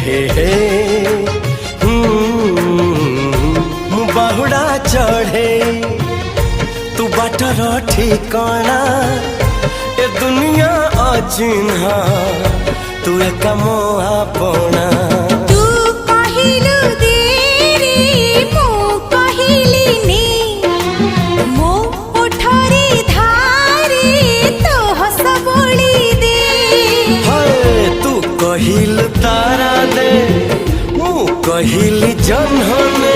हे बाहुड़ा चढ़े तू बाटर ठिकाना ए दुनिया अचिन्हा तू एक मोआ पोना कहिल तारा दे मु कहिल जन्हने